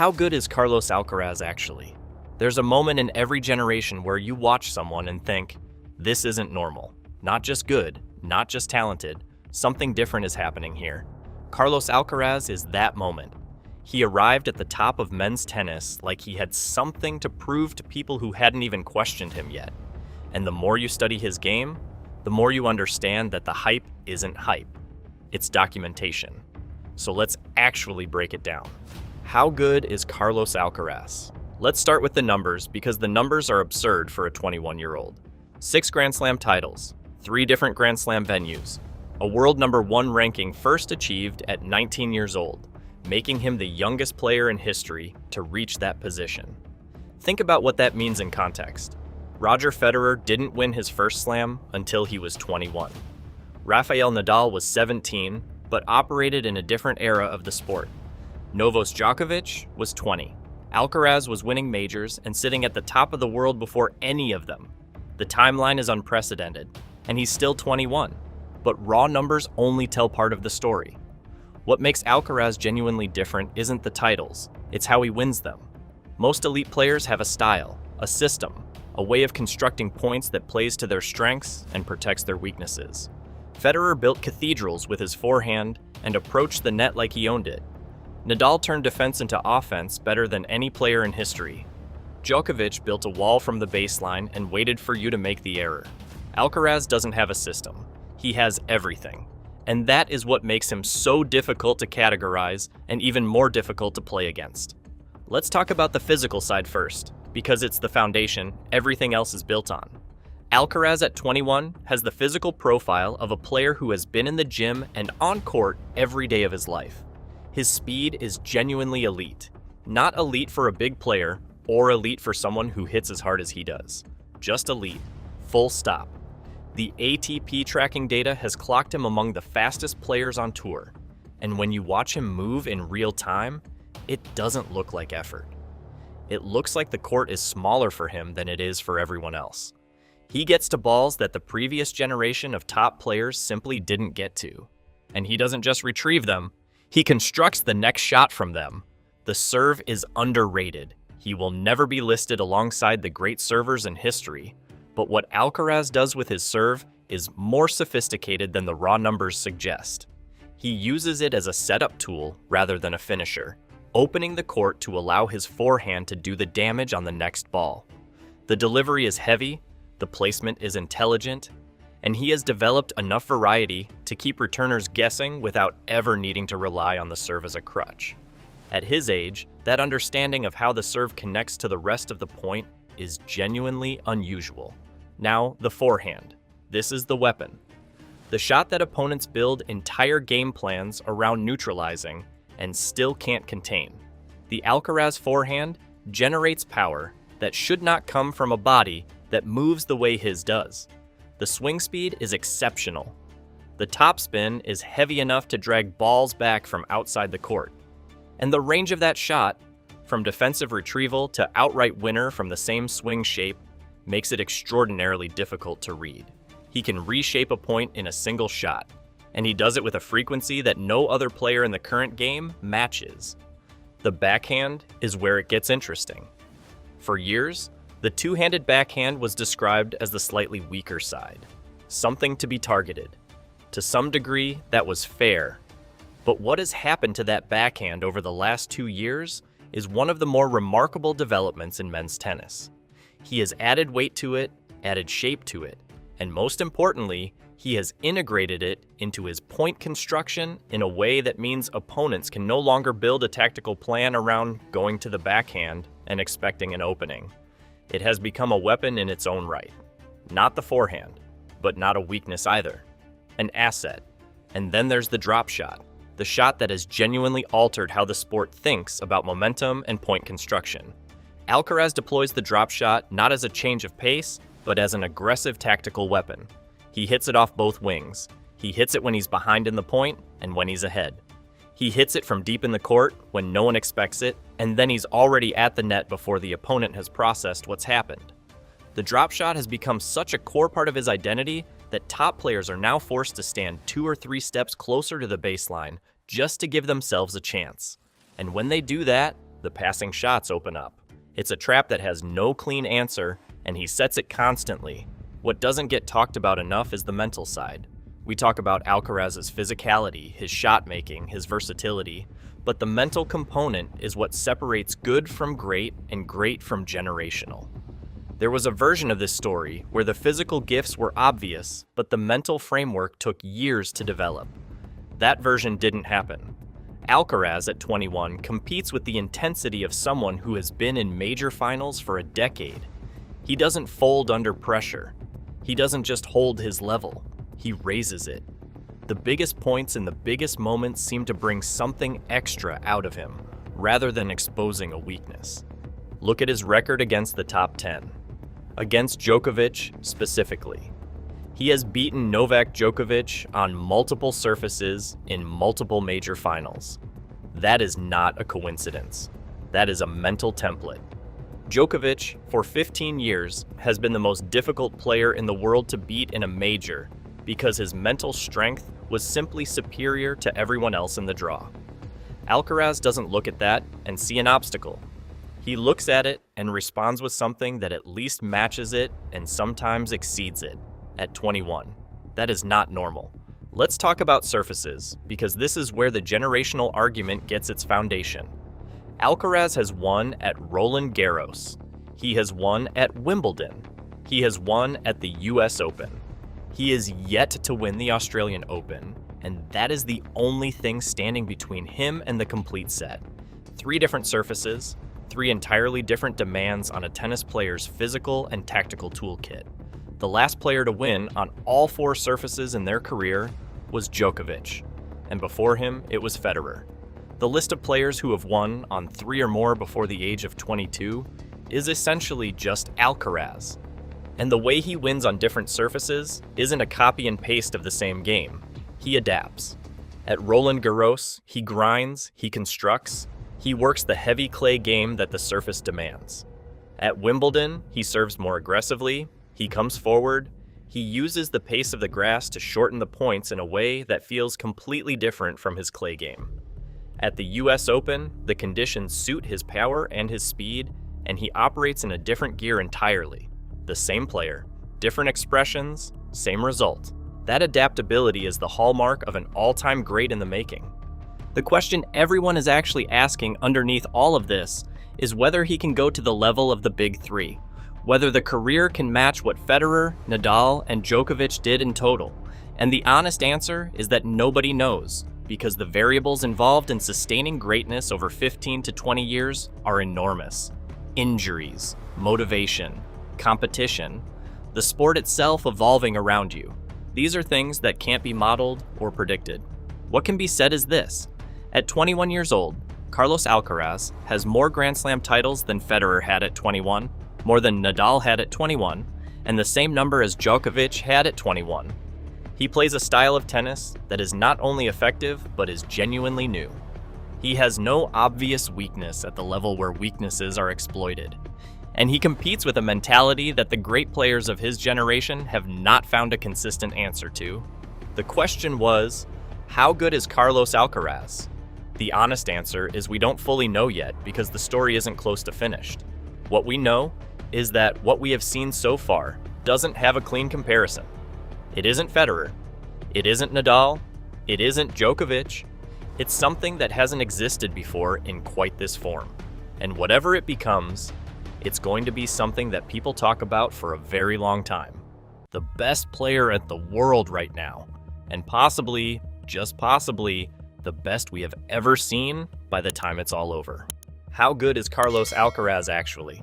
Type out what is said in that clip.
How good is Carlos Alcaraz actually? There's a moment in every generation where you watch someone and think, this isn't normal. Not just good, not just talented, something different is happening here. Carlos Alcaraz is that moment. He arrived at the top of men's tennis like he had something to prove to people who hadn't even questioned him yet. And the more you study his game, the more you understand that the hype isn't hype. It's documentation. So let's actually break it down. How good is Carlos Alcaraz? Let's start with the numbers because the numbers are absurd for a 21-year-old. 6 Grand Slam titles, 3 different Grand Slam venues, a world #1 ranking first achieved at 19 years old, making him the youngest player in history to reach that position. Think about what that means in context. Roger Federer didn't win his first slam until he was 21. Rafael Nadal was 17, but operated in a different era of the sport. Novak Djokovic was 20. Alcaraz was winning majors and sitting at the top of the world before any of them. The timeline is unprecedented, and he's still 21. But raw numbers only tell part of the story. What makes Alcaraz genuinely different isn't the titles, it's how he wins them. Most elite players have a style, a system, a way of constructing points that plays to their strengths and protects their weaknesses. Federer built cathedrals with his forehand and approached the net like he owned it. Nadal turned defense into offense better than any player in history. Djokovic built a wall from the baseline and waited for you to make the error. Alcaraz doesn't have a system. He has everything. And that is what makes him so difficult to categorize and even more difficult to play against. Let's talk about the physical side first, because it's the foundation everything else is built on. Alcaraz at 21 has the physical profile of a player who has been in the gym and on court every day of his life. His speed is genuinely elite. Not elite for a big player or elite for someone who hits as hard as he does. Just elite. Full stop. The ATP tracking data has clocked him among the fastest players on tour. And when you watch him move in real time, it doesn't look like effort. It looks like the court is smaller for him than it is for everyone else. He gets to balls that the previous generation of top players simply didn't get to. And he doesn't just retrieve them, he constructs the next shot from them. The serve is underrated. He will never be listed alongside the great servers in history. But what Alcaraz does with his serve is more sophisticated than the raw numbers suggest. He uses it as a setup tool rather than a finisher, opening the court to allow his forehand to do the damage on the next ball. The delivery is heavy, the placement is intelligent, and he has developed enough variety to keep returners guessing without ever needing to rely on the serve as a crutch. At his age, that understanding of how the serve connects to the rest of the point is genuinely unusual. Now, the forehand. This is the weapon. The shot that opponents build entire game plans around neutralizing and still can't contain. The Alcaraz forehand generates power that should not come from a body that moves the way his does. The swing speed is exceptional. The topspin is heavy enough to drag balls back from outside the court. And the range of that shot, from defensive retrieval to outright winner from the same swing shape, makes it extraordinarily difficult to read. He can reshape a point in a single shot, and he does it with a frequency that no other player in the current game matches. The backhand is where it gets interesting. For years, the two-handed backhand was described as the slightly weaker side, something to be targeted. To some degree, that was fair. But what has happened to that backhand over the last 2 years is one of the more remarkable developments in men's tennis. He has added weight to it, added shape to it, and most importantly, he has integrated it into his point construction in a way that means opponents can no longer build a tactical plan around going to the backhand and expecting an opening. It has become a weapon in its own right. Not the forehand, but not a weakness either. An asset. And then there's the drop shot, the shot that has genuinely altered how the sport thinks about momentum and point construction. Alcaraz deploys the drop shot not as a change of pace, but as an aggressive tactical weapon. He hits it off both wings. He hits it when he's behind in the point and when he's ahead. He hits it from deep in the court when no one expects it, and then he's already at the net before the opponent has processed what's happened. The drop shot has become such a core part of his identity that top players are now forced to stand 2 or 3 steps closer to the baseline just to give themselves a chance. And when they do that, the passing shots open up. It's a trap that has no clean answer, and he sets it constantly. What doesn't get talked about enough is the mental side. We talk about Alcaraz's physicality, his shot making, his versatility, but the mental component is what separates good from great and great from generational. There was a version of this story where the physical gifts were obvious, but the mental framework took years to develop. That version didn't happen. Alcaraz, at 21, competes with the intensity of someone who has been in major finals for a decade. He doesn't fold under pressure. He doesn't just hold his level. He raises it. The biggest points in the biggest moments seem to bring something extra out of him, rather than exposing a weakness. Look at his record against the top 10. Against Djokovic, specifically. He has beaten Novak Djokovic on multiple surfaces in multiple major finals. That is not a coincidence. That is a mental template. Djokovic, for 15 years, has been the most difficult player in the world to beat in a major because his mental strength was simply superior to everyone else in the draw. Alcaraz doesn't look at that and see an obstacle. He looks at it and responds with something that at least matches it and sometimes exceeds it. At 21. That is not normal. Let's talk about surfaces, because this is where the generational argument gets its foundation. Alcaraz has won at Roland Garros. He has won at Wimbledon. He has won at the US Open. He is yet to win the Australian Open, and that is the only thing standing between him and the complete set. 3 different surfaces, 3 entirely different demands on a tennis player's physical and tactical toolkit. The last player to win on all 4 surfaces in their career was Djokovic, and before him, it was Federer. The list of players who have won on 3 or more before the age of 22 is essentially just Alcaraz. And the way he wins on different surfaces isn't a copy and paste of the same game. He adapts. At Roland Garros, he grinds, he constructs, he works the heavy clay game that the surface demands. At Wimbledon, he serves more aggressively, he comes forward, he uses the pace of the grass to shorten the points in a way that feels completely different from his clay game. At the US Open, the conditions suit his power and his speed, and he operates in a different gear entirely. The same player, different expressions, same result. That adaptability is the hallmark of an all-time great in the making. The question everyone is actually asking underneath all of this is whether he can go to the level of the big 3. Whether the career can match what Federer, Nadal, and Djokovic did in total. And the honest answer is that nobody knows, because the variables involved in sustaining greatness over 15 to 20 years are enormous. Injuries, motivation, competition, the sport itself evolving around you. These are things that can't be modeled or predicted. What can be said is this: at 21 years old, Carlos Alcaraz has more Grand Slam titles than Federer had at 21, more than Nadal had at 21, and the same number as Djokovic had at 21. He plays a style of tennis that is not only effective, but is genuinely new. He has no obvious weakness at the level where weaknesses are exploited. And he competes with a mentality that the great players of his generation have not found a consistent answer to. The question was, how good is Carlos Alcaraz? The honest answer is we don't fully know yet because the story isn't close to finished. What we know is that what we have seen so far doesn't have a clean comparison. It isn't Federer, it isn't Nadal, it isn't Djokovic. It's something that hasn't existed before in quite this form. And whatever it becomes, it's going to be something that people talk about for a very long time. The best player at the world right now, and possibly, just possibly, the best we have ever seen by the time it's all over. How good is Carlos Alcaraz actually?